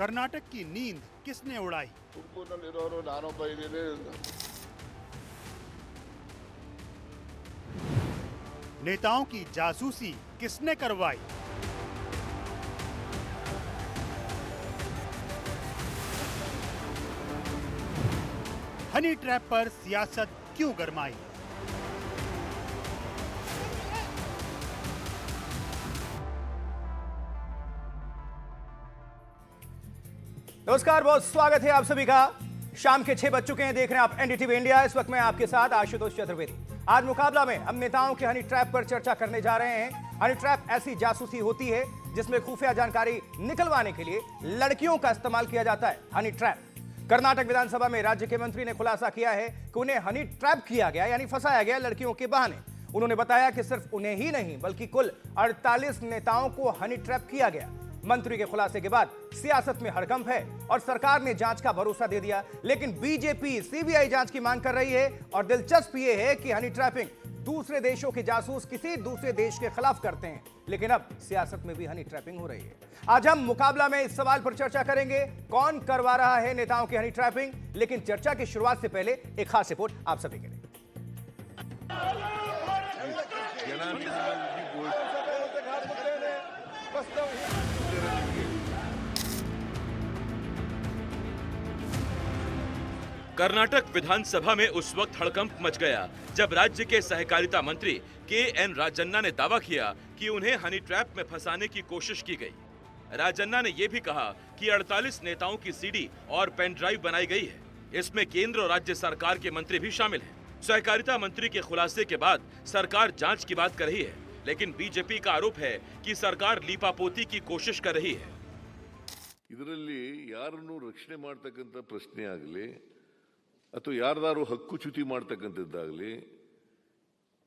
कर्नाटक की नींद किसने उड़ाई? ತುಮಕೂರಿನಲ್ಲಿರೋರು ನಾನೊಬ್ಬ ಇದ್ದೀನಿ. नेताओं की जासूसी किसने करवाई? हनी ट्रैप पर सियासत क्यों गरमाई? नमस्कार, बहुत स्वागत है आप सभी का। शाम के 6 बज चुके हैं, देख रहे हैं आप एनडीटीवी इंडिया। इस वक्त मैं आपके साथ आशुतोष चतुर्वेदी। आज मुकाबला में हम नेताओं के हनी ट्रैप पर चर्चा करने जा रहे हैं। हनी ट्रैप ऐसी जासूसी होती है जिसमें खुफिया जानकारी निकलवाने के लिए लड़कियों का इस्तेमाल किया जाता है। Honey trap. कर्नाटक विधानसभा में राज्य के मंत्री ने खुलासा किया है कि उन्हें हनी ट्रैप किया गया, यानी फंसाया गया लड़कियों के बहाने। उन्होंने बताया कि सिर्फ उन्हें ही नहीं बल्कि कुल 48 नेताओं को हनी ट्रैप किया गया। मंत्री के खुलासे के बाद सियासत में हड़कंप है और सरकार ने जांच का भरोसा दे दिया, लेकिन बीजेपी सीबीआई जांच की मांग कर रही है। और दिलचस्प यह है कि हनी ट्रैपिंग दूसरे देशों के जासूस किसी दूसरे देश के खिलाफ करते हैं, लेकिन अब सियासत में भी हनी ट्रैपिंग हो रही है। आज हम मुकाबला में इस सवाल पर चर्चा करेंगे, कौन करवा रहा है नेताओं की हनी ट्रैपिंग। लेकिन चर्चा की शुरुआत से पहले एक खास रिपोर्ट आप सभी के लिए। कर्नाटक विधानसभा में उस वक्त हड़कंप मच गया जब राज्य के सहकारिता मंत्री के.एन. राजन्ना ने दावा किया कि उन्हें हनी ट्रैप में फंसाने की कोशिश की गई। राजन्ना ने यह भी कहा कि 48 नेताओं की सीडी और पेन ड्राइव बनाई गई है। इसमें केंद्र और राज्य सरकार के मंत्री भी शामिल हैं। सहकारिता मंत्री के खुलासे के बाद सरकार जांच की बात कर रही है, लेकिन बीजेपी का आरोप है कि सरकार लीपापोती की कोशिश कर रही है। ಇದರಲ್ಲಿ ಯಾರನ್ನು ರಕ್ಷಣೆ ಮಾಡತಕ್ಕಂತ ಪ್ರಶ್ನೆ ಆಗಲಿ ಅಥವಾ ಯಾರದಾರು ಹಕ್ಕುಚ್ಯುತಿ ಮಾಡತಕ್ಕಂಥದ್ದಾಗಲಿ,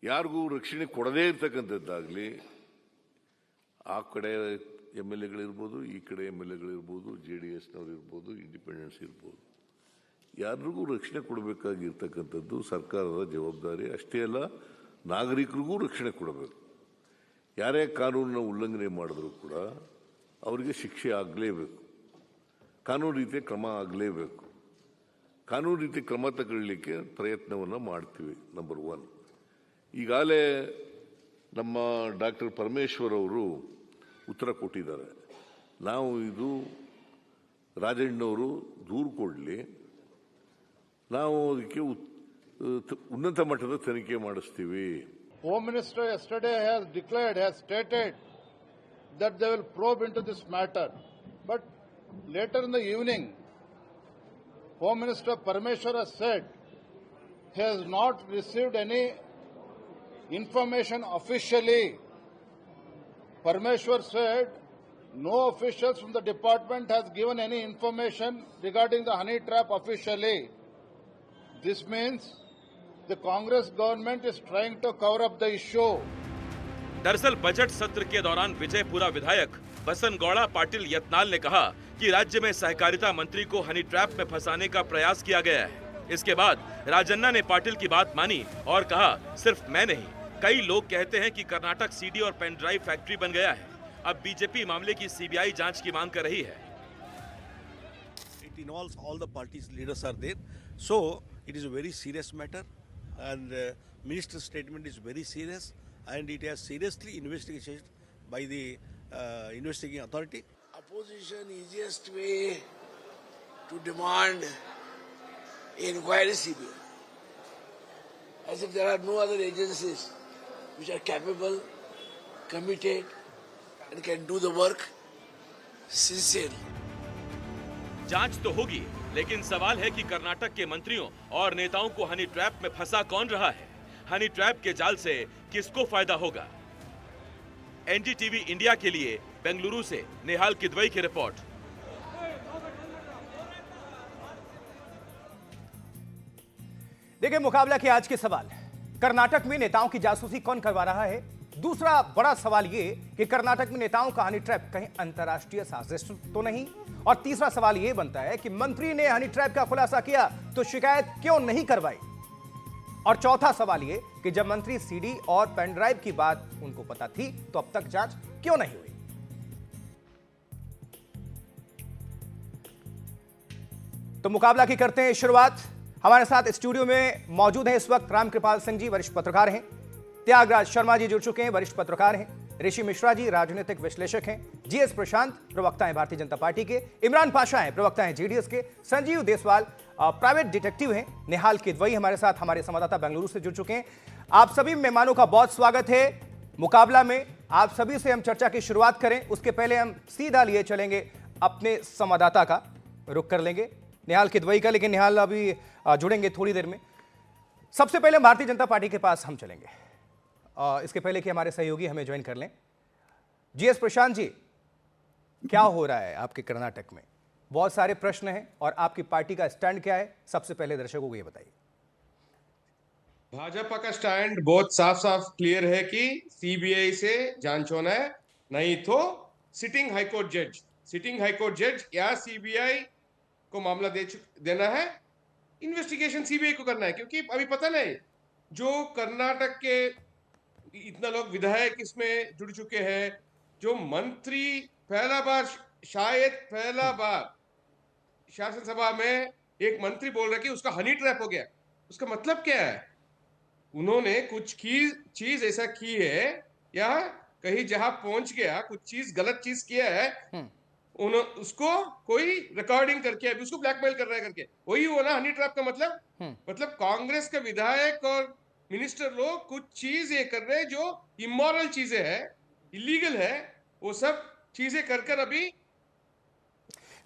ಯಾರಿಗೂ ರಕ್ಷಣೆ ಕೊಡದೇ ಇರತಕ್ಕಂಥದ್ದಾಗಲಿ, ಆ ಕಡೆ ಎಮ್.ಎಲ್.ಎಗಳಿರ್ಬೋದು, ಈ ಕಡೆ ಎಮ್.ಎಲ್.ಎಗಳಿರ್ಬೋದು, JDSನವರು ಇರ್ಬೋದು, ಇಂಡಿಪೆಂಡೆನ್ಸ್ ಇರ್ಬೋದು, ಯಾರಿಗೂ ರಕ್ಷಣೆ ಕೊಡಬೇಕಾಗಿರ್ತಕ್ಕಂಥದ್ದು ಸರ್ಕಾರದ ಜವಾಬ್ದಾರಿ. ಅಷ್ಟೇ ಅಲ್ಲ, ನಾಗರಿಕರಿಗೂ ರಕ್ಷಣೆ ಕೊಡಬೇಕು. ಯಾರೇ ಕಾನೂನನ್ನ ಉಲ್ಲಂಘನೆ ಮಾಡಿದ್ರು ಕೂಡ ಅವರಿಗೆ ಶಿಕ್ಷೆ ಆಗಲೇಬೇಕು, ಕಾನೂನು ರೀತಿಯ ಕ್ರಮ ಆಗಲೇಬೇಕು. ಕಾನೂನು ರೀತಿ ಕ್ರಮ ತಗೊಳ್ಳಿಕ್ಕೆ ಪ್ರಯತ್ನವನ್ನು ಮಾಡ್ತೀವಿ. ನಂಬರ್ 1. ಈಗಾಗಲೇ ನಮ್ಮ ಡಾಕ್ಟರ್ ಪರಮೇಶ್ವರ್ ಅವರು ಉತ್ತರ ಕೊಟ್ಟಿದ್ದಾರೆ. ನಾವು ಇದು ರಾಜಣ್ಣವರು ದೂರು ಕೊಡಲಿ, ನಾವು ಅದಕ್ಕೆ ಉನ್ನತ ಮಟ್ಟದ ತನಿಖೆ ಮಾಡಿಸ್ತೀವಿ. Home Minister yesterday has stated that they will probe into this matter. But later in the evening, Home Minister Parameshwar has said he has not received any information officially. Parameshwar said no officials from the department has given any information regarding the honey trap officially. This means the Congress government is trying to cover up the issue. दरअसल budget सत्र के दौरान विजयपुरा विधायक बसनगौड़ा पाटिल यत्नाल ने कहा कि राज्य में सहकारिता मंत्री को हनी ट्रैप में फंसाने का प्रयास किया गया है। इसके बाद राजन्ना ने पाटिल की बात मानी और कहा, सिर्फ मैं नहीं, कई लोग कहते हैं कि कर्नाटक सीडी और पेन ड्राइव फैक्ट्री बन गया है। अब बीजेपी मामले की सीबीआई जांच की मांग कर रही है। It involves all the parties leaders are there, so it is a very serious matter, and minister's statement is very serious, and it has seriously investigated by the investigating authority. Opposition easiest way to demand inquiry CBI, as if there are no other agencies which are capable, committed, and can do the work sincerely. जांच तो होगी, लेकिन सवाल है कि कर्नाटक के मंत्रियों और नेताओं को हनी ट्रैप में फंसा कौन रहा है? हनी ट्रैप के जाल से किसको फायदा होगा? एनडीटीवी इंडिया के लिए बेंगलुरु से नेहाल किदवई की रिपोर्ट। देखिए मुकाबला के आज के सवाल, कर्नाटक में नेताओं की जासूसी कौन करवा रहा है। दूसरा बड़ा सवाल यह कि कर्नाटक में नेताओं का हनी ट्रैप कहीं अंतर्राष्ट्रीय साजिश तो नहीं। और तीसरा सवाल यह बनता है कि मंत्री ने हनी ट्रैप का खुलासा किया तो शिकायत क्यों नहीं करवाई। और चौथा सवाल यह कि जब मंत्री सीडी और पेन ड्राइव की बात उनको पता थी तो अब तक जांच क्यों नहीं हुई। तो मुकाबला की करते हैं शुरुआत। हमारे साथ स्टूडियो में मौजूद हैं इस वक्त रामकृपाल सिंह जी, वरिष्ठ पत्रकार हैं। त्यागराज शर्मा जी जुड़ चुके हैं, वरिष्ठ पत्रकार हैं। ऋषि मिश्रा जी राजनीतिक विश्लेषक हैं। जीएस प्रशांत प्रवक्ता हैं भारतीय जनता पार्टी के। इमरान पाशा हैं प्रवक्ता हैं जेडीएस के। संजीव देसवाल प्राइवेट डिटेक्टिव हैं। निहाल किदवई हमारे साथ, हमारे संवाददाता बेंगलुरु से जुड़ चुके हैं। आप सभी मेहमानों का बहुत स्वागत है मुकाबला में। आप सभी से हम चर्चा की शुरुआत करें, उसके पहले हम सीधा लिए चलेंगे अपने संवाददाता का रुख कर लेंगे, निहाल किदवई का। लेकिन निहाल अभी जुड़ेंगे थोड़ी देर में। सबसे पहले भारतीय जनता पार्टी के पास हम चलेंगे, इसके पहले कि हमारे सहयोगी हमें ज्वाइन कर लें। जीएस प्रशांत जी, क्या हो रहा है आपके कर्नाटक में? बहुत सारे प्रश्न हैं और आपकी पार्टी का स्टैंड क्या है, सबसे पहले दर्शकों को ये बताइए। भाजपा का स्टैंड बहुत साफ साफ क्लियर है कि सीबीआई से जांच होना है, नहीं तो सिटिंग हाईकोर्ट जज या सीबीआई को मामला देना है। इन्वेस्टिगेशन सीबीआई को करना है, क्योंकि अभी पता नहीं जो कर्नाटक के इतना लोग विधायक इसमें जुड़ चुके हैं, जो मंत्री शायद पहला बार शासन सभा में एक मंत्री बोल रहा है कि उसका हनी ट्रैप हो गया। उसका मतलब क्या है? उन्होंने कुछ चीज ऐसा की है या कहीं जहां पहुंच गया, कुछ चीज गलत चीज किया है, उसको कोई रिकॉर्डिंग करके अभी उसको ब्लैकमेल कर रहा है करके, वही हुआ ना हनी ट्रैप का मतलब। मतलब कांग्रेस के विधायक और मिनिस्टर लोग कुछ चीज ये कर रहे हैं जो इमोरल चीजें है, इलीगल है, वो सब चीजें कर अभी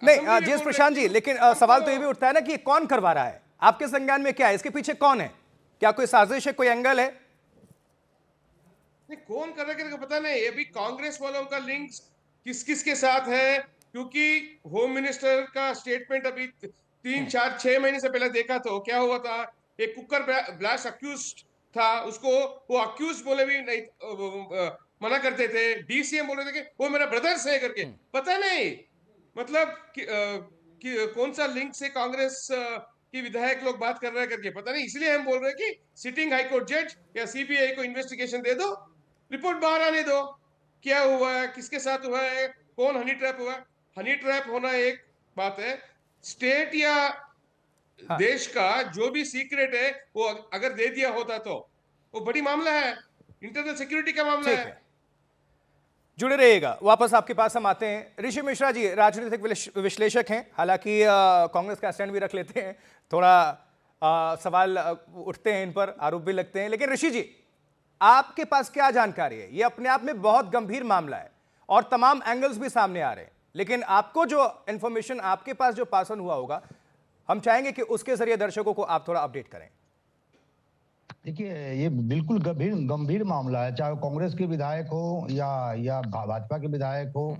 नहीं। जीएस प्रशांत जी, लेकिन सवाल तो ये भी उठता है ना कि कौन करवा रहा है? आपके संज्ञान में क्या है? इसके पीछे कौन है? क्या कोई साजिश है, कोई एंगल है? नहीं, कौन कर रहा है पता नहीं। ये भी कांग्रेस वालों का लिंक किस किस के साथ है, क्योंकि होम मिनिस्टर का स्टेटमेंट अभी 3-4-6 महीने से पहले देखा तो क्या हुआ था, एक कुकर ब्लास्ट अक्यूज था, उसको वो अक्यूज बोले भी नहीं, मना करते थे। डीसीएम बोले थे कि वो मेरा ब्रदर्स है करके। पता नहीं मतलब कि कौन सा लिंक से कांग्रेस की विधायक लोग बात कर रहे हैं करके, पता नहीं। इसलिए हम बोल रहे हैं कि सिटिंग हाईकोर्ट जज या सीबीआई को इन्वेस्टिगेशन दे दो, रिपोर्ट बाहर आने दो, क्या हुआ है, किसके साथ हुआ है, कौन हनी ट्रैप हुआ है। हनी ट्रैप होना एक बात है, स्टेट या देश का जो भी सीक्रेट है वो अगर दे दिया होता तो वो बड़ी मामला है, इंटरनल सिक्योरिटी का मामला है। जुड़े रहिएगा, वापस आपके पास हम आते हैं। ऋषि मिश्रा जी राजनीतिक विश्लेषक हैं, हालांकि कांग्रेस का स्टैंड भी रख लेते हैं, थोड़ा सवाल उठते हैं इन पर, आरोप भी लगते हैं। लेकिन ऋषि जी, आपके पास क्या जानकारी है? ये अपने आप में बहुत गंभीर मामला है और तमाम एंगल्स भी सामने आ रहे हैं, लेकिन आपको जो इंफॉर्मेशन आपके पास जो पास ऑन हुआ होगा, हम चाहेंगे कि उसके जरिए दर्शकों को आप थोड़ा अपडेट करें। देखिए, ये बिल्कुल गंभीर मामला है, चाहे कांग्रेस के विधायक हो या भाजपा के विधायक हो,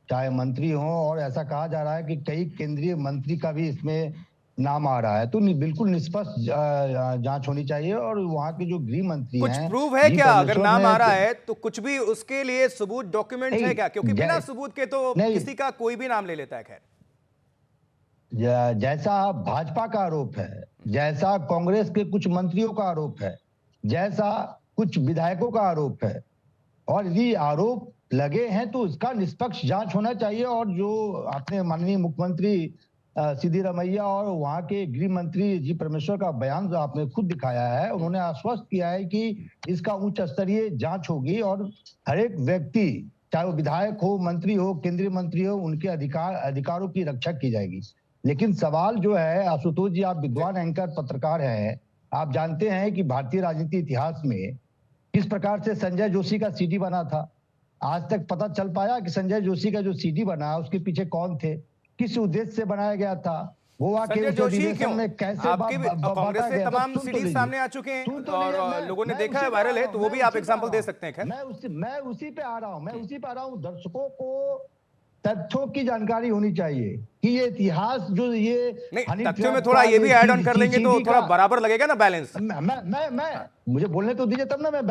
चाहे मंत्री हो। और ऐसा कहा जा रहा है कि कई केंद्रीय मंत्री का भी इसमें नाम आ रहा है, तो बिल्कुल निष्पक्ष जांच होनी चाहिए। और वहाँ के जो गृह मंत्री कुछ हैं, प्रूफ है क्या? अगर नाम आ रहा है तो कुछ भी उसके लिए सबूत, डॉक्यूमेंट है क्या? क्योंकि बिना सबूत के तो किसी का कोई भी नाम ले लेता है। खैर, जैसा भाजपा का आरोप है, जैसा कांग्रेस के कुछ मंत्रियों का आरोप है, जैसा कुछ विधायकों का आरोप है, और ये आरोप लगे हैं तो इसका निष्पक्ष जांच होना चाहिए। और जो आपने माननीय मुख्यमंत्री सिद्धिरमैया और वहां के गृह मंत्री जी परमेश्वर का बयान जो आपने खुद दिखाया है, उन्होंने आश्वस्त किया है कि इसका उच्च स्तरीय जांच होगी और हर एक व्यक्ति, चाहे वो विधायक हो, मंत्री हो, केंद्रीय मंत्री हो, उनके अधिकारों की रक्षा की जाएगी। लेकिन सवाल जो है, आशुतोष जी, आप विद्वान एंकर पत्रकार हैं, आप जानते हैं कि भारतीय राजनीति इतिहास में किस प्रकार से संजय जोशी का सीडी बना था। आज तक पता चल पाया कि संजय जोशी का जो सीडी बना उसके पीछे कौन थे, किस उद्देश्य से बनाया गया था, गोवा के अधिवेशन में कैसे कांग्रेस से तमाम सीडीज सामने आ चुके हैं और लोगों ने देखा है, वायरल है, तो वो भी आप एग्जांपल दे सकते हैं। मैं उसी पे आ रहा हूं, दर्शकों को तथ्यों की जानकारी होनी चाहिए कि ये इतिहास जो ये तथ्यों में थोड़ा ये भी ऐड ऑन कर लेंगे तो थोड़ा बराबर लगेगा ना बैलेंस। मैं मुझे बोलने तो दीजिए, तब ना मैं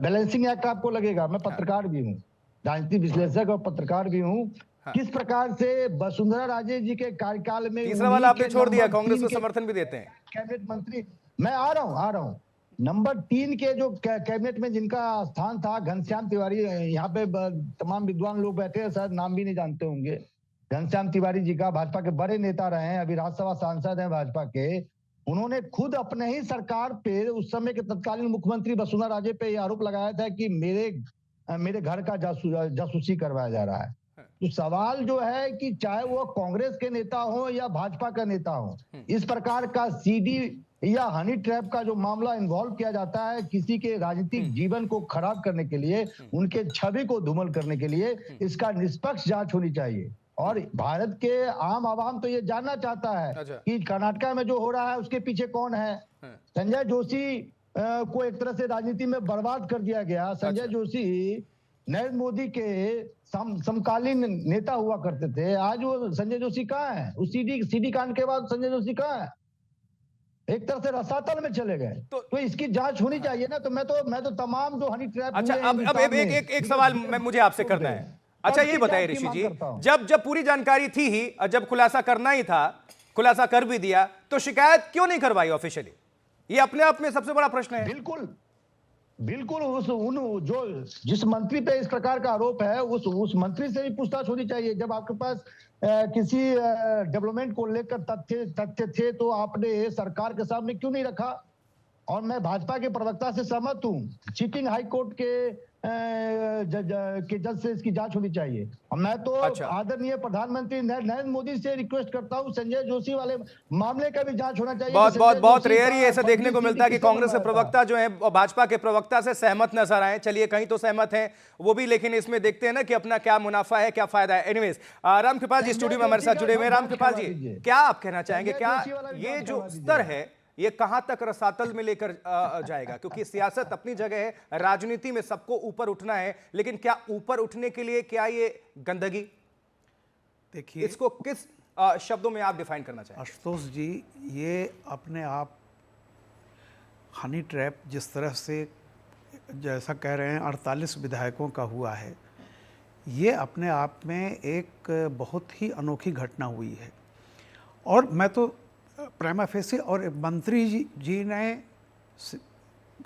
बैलेंसिंग एक्ट आपको लगेगा। मैं पत्रकार भी हूँ, राजनीतिक विश्लेषक और पत्रकार भी हूँ। किस प्रकार से वसुंधरा राजे जी के कार्यकाल में, तीसरा वाला आपने छोड़ दिया, कांग्रेस को समर्थन भी देते हैं कैबिनेट मंत्री। मैं आ रहा हूँ नंबर 3 के जो कैबिनेट में जिनका स्थान था, घनश्याम तिवारी, यहाँ पे तमाम विद्वान लोग बैठे हैं, शायद नाम भी नहीं जानते होंगे, घनश्याम तिवारी जी का, भाजपा के बड़े नेता रहे हैं, अभी राज्यसभा सांसद हैं भाजपा के, उन्होंने खुद अपने ही सरकार पे, उस समय के तत्कालीन मुख्यमंत्री वसुंधरा राजे पे ये आरोप लगाया था कि मेरे घर का जासूसी करवाया जा रहा है। तो सवाल जो है कि चाहे वो कांग्रेस के नेता हो या भाजपा का नेता हो, इस प्रकार का सीडी या हनी ट्रैप का जो मामला इन्वॉल्व किया जाता है किसी के राजनीतिक जीवन को खराब करने के लिए, उनके छवि को धूमिल करने के लिए, इसका निष्पक्ष जांच होनी चाहिए। और भारत के आम आवाम तो ये जानना चाहता है कि कर्नाटका में जो हो रहा है उसके पीछे कौन है। संजय जोशी को एक तरह से राजनीति में बर्बाद कर दिया गया। संजय जोशी नरेंद्र मोदी के समकालीन नेता हुआ करते थे, आज वो संजय जोशी कहाँ है? उस सीडी कांड के बाद संजय जोशी कहाँ है? एक तरह से रसातल में चले गए। तो इसकी जांच होनी चाहिए ना। तो मैं तो तमाम जो हनी ट्रैप। अच्छा, अब एक सवाल मुझे आपसे करना है। अच्छा, ये बताइए ऋषि जी, जब पूरी जानकारी थी ही, जब खुलासा करना ही था, खुलासा कर भी दिया, तो शिकायत क्यों नहीं करवाई ऑफिशियली? ये अपने आप में सबसे बड़ा प्रश्न है। बिल्कुल जिस मंत्री पे इस प्रकार का आरोप है, उस मंत्री से भी पूछताछ होनी चाहिए। जब आपके पास किसी डेवलपमेंट को लेकर तथ्य थे तो आपने सरकार के सामने क्यों नहीं रखा? और मैं भाजपा के प्रवक्ता से सहमत हूं, सिटिंग हाई कोर्ट के जज से इसकी जांच होनी चाहिए। और मैं तो आदरणीय प्रधानमंत्री नरेंद्र मोदी से रिक्वेस्ट करता हूं, संजय जोशी वाले मामले का भी जांच होना चाहिए। बहुत रेयर ही ऐसा देखने को मिलता है कि कांग्रेस के प्रवक्ता जो है भाजपा के प्रवक्ता से सहमत नजर आए। चलिए, कहीं तो सहमत हैं वो भी, लेकिन इसमें देखते हैं ना कि अपना क्या मुनाफा है, क्या फायदा है। एनीवेज, रामकृपाल जी स्टूडियो में हमारे साथ जुड़े हुए। रामकृपाल जी, क्या आप कहना चाहेंगे, क्या ये जो स्तर है ये कहां तक रसातल में लेकर जाएगा? क्योंकि सियासत अपनी जगह है, राजनीति में सबको ऊपर उठना है, लेकिन क्या ऊपर उठने के लिए क्या ये गंदगी, देखिए इसको किस शब्दों में आप डिफाइन करना चाहेंगे? आशुतोष जी, ये अपने आप हनी ट्रैप जिस तरह से जैसा कह रहे हैं 48 विधायकों का हुआ है, ये अपने आप में एक बहुत ही अनोखी घटना हुई है। और मैं तो प्राइमा फेसी और मंत्री जी ने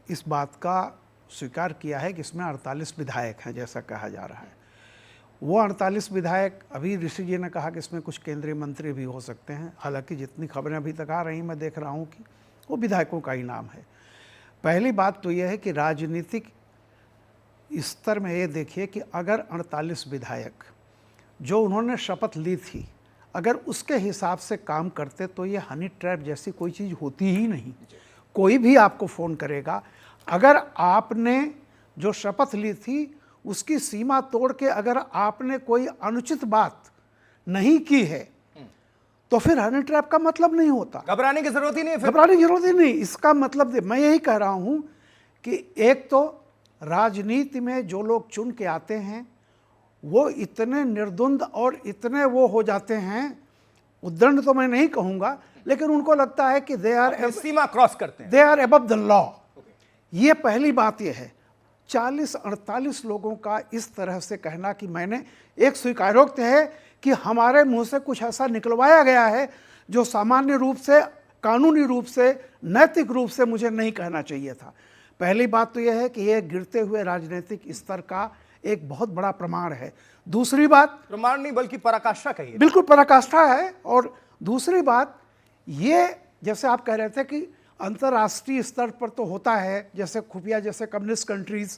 इस बात का स्वीकार किया है कि इसमें 48 विधायक हैं, जैसा कहा जा रहा है। वो 48 विधायक, अभी ऋषि जी ने कहा कि इसमें कुछ केंद्रीय मंत्री भी हो सकते हैं। हालांकि जितनी खबरें अभी तक आ रही, मैं देख रहा हूँ कि वो विधायकों का ही नाम है। पहली बात तो यह है कि राजनीतिक स्तर में ये देखिए कि अगर 48 विधायक जो उन्होंने शपथ ली थी, अगर उसके हिसाब से काम करते तो ये हनी ट्रैप जैसी कोई चीज़ होती ही नहीं। कोई भी आपको फ़ोन करेगा, अगर आपने जो शपथ ली थी उसकी सीमा तोड़ के अगर आपने कोई अनुचित बात नहीं की है तो फिर हनी ट्रैप का मतलब नहीं होता। घबराने की जरूरत ही नहीं है। घबराने की जरूरत ही नहीं। इसका मतलब मैं यही कह रहा हूँ कि एक तो राजनीति में जो लोग चुन के आते हैं वो इतने निर्द्वंद और इतने वो हो जाते हैं, उद्दंड तो मैं नहीं कहूंगा, लेकिन उनको लगता है कि दे आर सीमा क्रॉस करते हैं, they are above the law. ये पहली बात ये है। 40-48 लोगों का इस तरह से कहना कि मैंने, एक स्वीकारोक्त है कि हमारे मुंह से कुछ ऐसा निकलवाया गया है जो सामान्य रूप से, कानूनी रूप से, नैतिक रूप से मुझे नहीं कहना चाहिए था। पहली बात तो यह है कि यह गिरते हुए राजनीतिक स्तर का एक बहुत बड़ा प्रमाण है। दूसरी बात, प्रमाण नहीं बल्कि पराकाष्ठा कहिए, बिल्कुल पराकाष्ठा है। और दूसरी बात, ये जैसे आप कह रहे थे कि अंतर्राष्ट्रीय स्तर पर तो होता है, जैसे खुफिया, जैसे कम्युनिस्ट कंट्रीज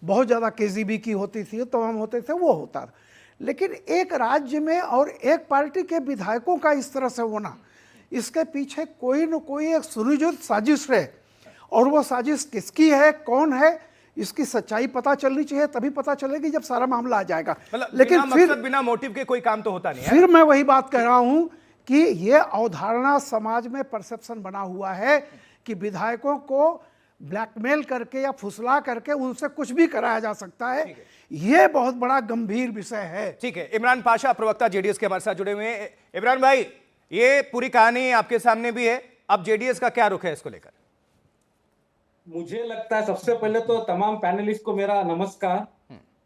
बहुत ज़्यादा KGB की होती थी, तमाम होते थे, वो होता था। लेकिन एक राज्य में और एक पार्टी के विधायकों का इस तरह से होना, इसके पीछे कोई न कोई एक सुनियोजित साजिश है। और वो साजिश किसकी है, कौन है, इसकी सच्चाई पता चलनी चाहिए, तभी पता चलेगी जब सारा मामला आ जाएगा। लेकिन फिर बिना मोटिव के कोई काम तो होता नहीं है। फिर मैं वही बात कह रहा हूं कि ये अवधारणा समाज में परसेप्शन बना हुआ है कि विधायकों को ब्लैकमेल करके या फुसला करके उनसे कुछ भी कराया जा सकता है। ये बहुत बड़ा गंभीर विषय है। ठीक है, इमरान पाशा प्रवक्ता जेडीएस के हमारे साथ जुड़े हुए हैं। इमरान भाई, ये पूरी कहानी आपके सामने भी है, अब जेडीएस का क्या रुख है इसको लेकर? मुझे लगता है, सबसे पहले तो तमाम पैनलिस्ट को मेरा नमस्कार।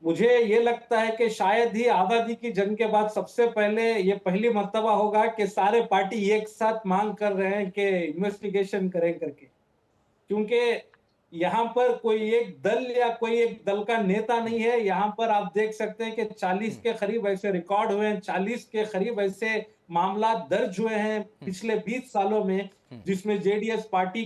मुझे ये लगता है कि शायद ही आजादी की जंग के बाद सबसे पहले ये पहली मर्तबा होगा कि सारे पार्टी एक साथ मांग कर रहे हैं कि इन्वेस्टिगेशन करें करके, क्योंकि यहाँ पर कोई एक दल या कोई एक दल का नेता नहीं है। यहाँ पर आप देख सकते हैं कि 40 के करीब ऐसे रिकॉर्ड हुए हैं, 40 के करीब ऐसे मामला दर्ज हुए हैं पिछले 20 सालों में, जिसमें जेडीएस पार्टी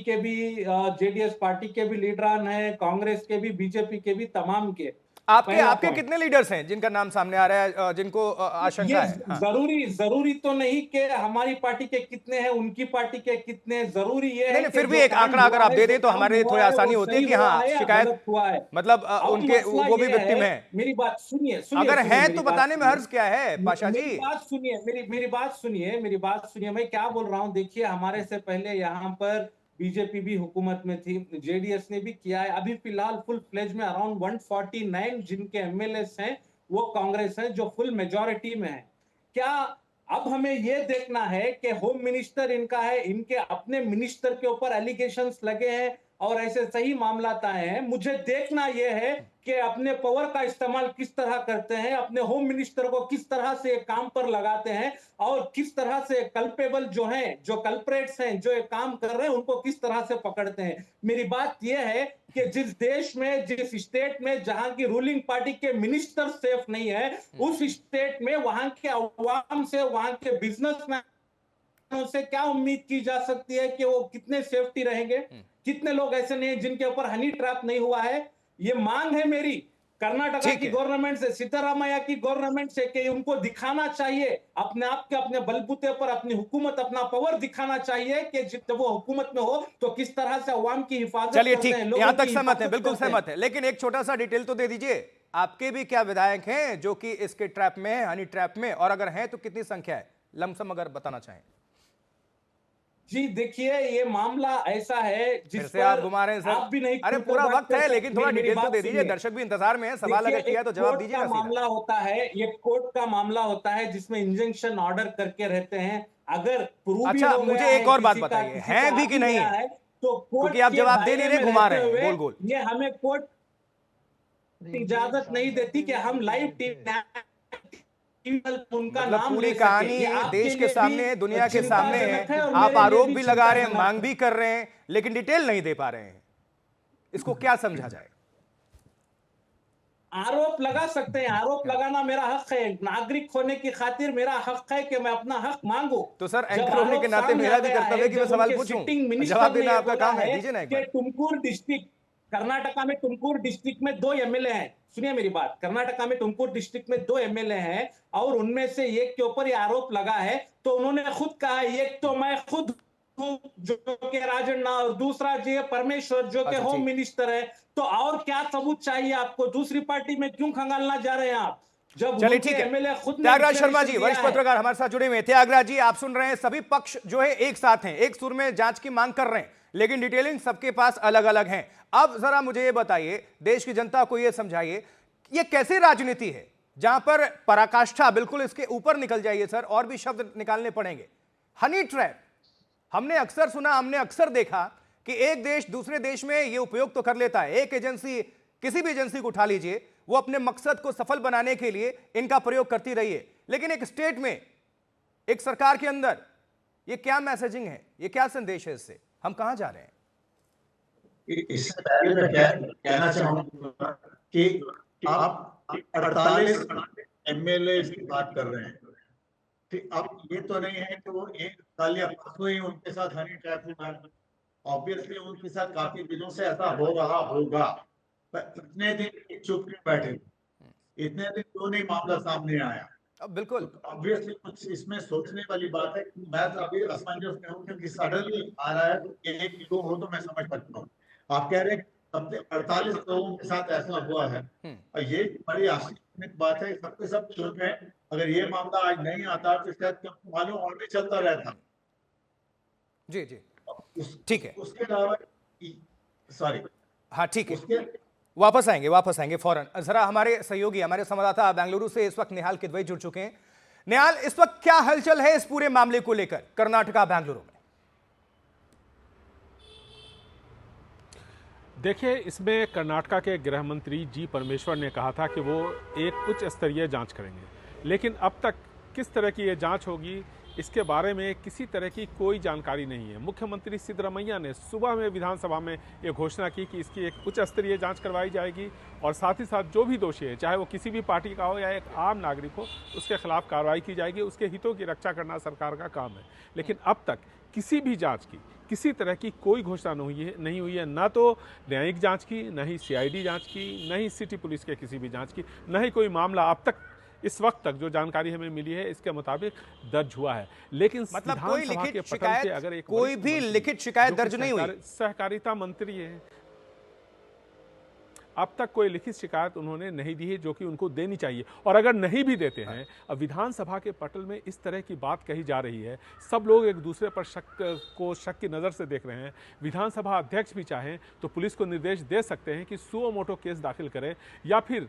के भी लीडरान हैं, कांग्रेस के भी, बीजेपी के भी, तमाम के। आपके कितने लीडर्स हैं जिनका नाम सामने आ रहा है, जिनको आशंका है? हाँ। जरूरी तो नहीं कि हमारी पार्टी के कितने हैं, उनकी पार्टी के कितने, जरूरी ये है नहीं, फिर भी एक आंकड़ा अगर आप दे दें तो हमारे लिए थोड़ी आसानी होती है कि हाँ शिकायत हुआ है, मतलब उनके वो भी विक्टिम है। मेरी बात सुनिए, अगर है तो बताने में हर्ज क्या है पाशा जी? मेरी बात सुनिए, मैं क्या बोल रहा हूँ। देखिए, हमारे से पहले यहाँ पर बीजेपी भी हुकूमत में थी, जेडीएस ने भी किया है। अभी फिलहाल फुल फ्लेज में अराउंड 149 जिनके एमएलएस हैं वो कांग्रेस है, जो फुल मेजॉरिटी में है। क्या अब हमें यह देखना है कि होम मिनिस्टर इनका है, इनके अपने मिनिस्टर के ऊपर एलिगेशंस लगे हैं और ऐसे सही मामला आए हैं। मुझे देखना यह है कि अपने पावर का इस्तेमाल किस तरह करते हैं, अपने होम मिनिस्टर को किस तरह से काम पर लगाते हैं और किस तरह से कल्पेबल जो हैं, जो कल्प्रेट्स हैं, जो ये काम कर रहे हैं, उनको किस तरह से पकड़ते हैं। मेरी बात यह है कि जिस देश में, जिस स्टेट में जहां की रूलिंग पार्टी के मिनिस्टर सेफ नहीं है, उस स्टेट में वहां के अवाम से, वहां के बिजनेसमैन से क्या उम्मीद की जा सकती है कि वो कितने सेफ्टी रहेंगे? कितने लोग ऐसे नहीं हैं जिनके ऊपर हनी ट्रैप नहीं हुआ है? ये मांग है मेरी कर्नाटका की गवर्नमेंट से, सिद्धरामैया की गवर्नमेंट से, कि उनको दिखाना चाहिए अपने आप के, अपने बलबूते पर अपनी हुकूमत, अपना पावर दिखाना चाहिए कि जब वो हुकूमत में हो तो किस तरह से अवाम की हिफाजत चलिए करते हैं। ठीक, यहां तक सहमत है, बिल्कुल सहमत है, लेकिन एक छोटा सा डिटेल तो दे दीजिए। आपके भी क्या विधायक हैं जो कि इसके ट्रैप में है, हनी ट्रैप में, और अगर हैं तो कितनी संख्या है, लमसम अगर बताना चाहें? जी देखिए, ये मामला ऐसा है जिस पर आप घुमा रहे हैं सर। आप भी नहीं, अरे पूरा वक्त है, लेकिन थोड़ा डिटेल तो दे दीजिए, दर्शक भी इंतजार में है, सवाल अगर किया तो जवाब दीजिए। मामला होता है, ये कोर्ट का मामला होता है जिसमें इंजंक्शन ऑर्डर करके रहते हैं। अगर अच्छा, मुझे एक और बात बताइए, है भी कि नहीं है, तो क्योंकि आप जवाब दे नहीं रहे, घुमा रहे हैं गोल गोल। ये हमें कोर्ट इजाजत नहीं देती कि हम लाइव टीवी उनका मतलब नाम पूरी कहानी देश के सामने, दुनिया के सामने है, आप आरोप भी लगा रहे हैं, मांग भी कर रहे हैं, लेकिन डिटेल नहीं दे पा रहे हैं। इसको क्या समझा जाए? आरोप लगा सकते हैं, आरोप लगाना मेरा हक है, नागरिक होने की खातिर मेरा हक है कि मैं अपना हक मांगू। तो सर, एंकर होने के नाते मेरा भी कर्तव्य है कि मैं सवाल पूछूं, जवाब देना आपका काम है, दीजिए ना एक बार। तुमकुर डिस्ट्रिक्ट, कर्नाटका में तुमकुर डिस्ट्रिक्ट में 2 एमएलए हैं। सुनिए मेरी बात, कर्नाटका में तुमकुर डिस्ट्रिक्ट में 2 एमएलए हैं और उनमें से एक के ऊपर ये आरोप लगा है। तो उन्होंने खुद कहा, एक तो मैं खुद हूं जो कि राजन्ना, और दूसरा जी परमेश्वर जो कि होम मिनिस्टर है। तो और क्या सबूत चाहिए आपको? दूसरी पार्टी में क्यों खंगालना जा रहे हैं आप? जब चलिए ठीक है, त्यागराज शर्मा जी वरिष्ठ पत्रकार हमारे साथ जुड़े हुए हैं। त्यागराज जी, आप सुन रहे हैं, सभी पक्ष जो है एक साथ हैं, एक सुर में जांच की मांग कर रहे हैं, लेकिन डिटेलिंग सबके पास अलग अलग है। अब जरा मुझे ये बताइए, देश की जनता को ये समझाइए, ये कैसी राजनीति है जहां पर पराकाष्ठा बिल्कुल इसके ऊपर निकल जाइए सर, और भी शब्द निकालने पड़ेंगे। हनी ट्रैप हमने अक्सर सुना, हमने अक्सर देखा कि एक देश दूसरे देश में ये उपयोग तो कर लेता है। एक एजेंसी, किसी भी एजेंसी को उठा लीजिए, वो अपने मकसद को सफल बनाने के लिए इनका प्रयोग करती रही है, लेकिन एक स्टेट में, एक सरकार के अंदर ये क्या मैसेजिंग है, ये क्या संदेश है, इससे हम कहां जा रहे हैं? इससे पहले मैं कहना चाहूंगा कि आप 48 एमएलए की बात कर रहे हैं, कि अब ये तो नहीं है कि वो एक साल या परसों ही उनके साथ हनी ट्रैप हुआ। ऑब्वियसली उनके साथ काफी दिनों से ऐसा हो रहा होगा, पर इतने दिन चुप क्यों बैठे, इतने दिन क्यों नहीं मामला सामने आया? अब बिल्कुल ऑब्वियसली कुछ इसमें सोचने वाली बात है। मैं तो अभी असमंजस में हूँ क्योंकि सडनली आ रहा है, तो एक दो हो तो मैं समझ सकता हूँ। आप कह रहे हैं 48 लोगों के साथ ऐसा हुआ है, और ये बड़ी आश्चर्यजनक बात है। सबके सब चुप है। अगर ये मामला आज नहीं आता तो शायद मालूम और भी चलता रहता। जी जी ठीक है, उसके अलावा सॉरी, हाँ ठीक है, वापस आएंगे फौरन। जरा हमारे सहयोगी, हमारे संवाददाता बेंगलुरु से इस वक्त निहाल किदवई जुड़ चुके हैं। निहाल, इस वक्त क्या हलचल है इस पूरे मामले को लेकर कर्नाटका बेंगलुरु में? देखिए, इसमें कर्नाटका के गृह मंत्री जी परमेश्वर ने कहा था कि वो एक उच्च स्तरीय जांच करेंगे, लेकिन अब तक किस तरह की ये जांच होगी इसके बारे में किसी तरह की कोई जानकारी नहीं है। मुख्यमंत्री सिद्धरमैया ने सुबह में विधानसभा में ये घोषणा की कि इसकी एक उच्च स्तरीय जांच करवाई जाएगी और साथ ही साथ जो भी दोषी है, चाहे वो किसी भी पार्टी का हो या एक आम नागरिक हो, उसके खिलाफ कार्रवाई की जाएगी। उसके हितों की रक्षा करना सरकार का काम है। लेकिन अब तक किसी भी जांच की किसी तरह की कोई घोषणा नहीं हुई है, ना तो न्यायिक जांच की, न ही सीआईडी जांच की, न ही सिटी पुलिस के किसी भी जांच की, न ही कोई मामला अब तक इस वक्त तक जो जानकारी हमें मिली है इसके मुताबिक दर्ज हुआ है। लेकिन मतलब कोई लिखित से शिकायत, अगर एक कोई भी लिखित शिकायत दर्ज नहीं हुई। सहकारिता मंत्री है, अब तक कोई लिखित शिकायत उन्होंने नहीं दी है, जो कि उनको देनी चाहिए। और अगर नहीं भी देते हैं, अब विधानसभा के पटल में इस तरह की बात कही जा रही है, सब लोग एक दूसरे पर शक की नज़र से देख रहे हैं। विधानसभा अध्यक्ष भी चाहें तो पुलिस को निर्देश दे सकते हैं कि सुओ मोटो केस दाखिल करें, या फिर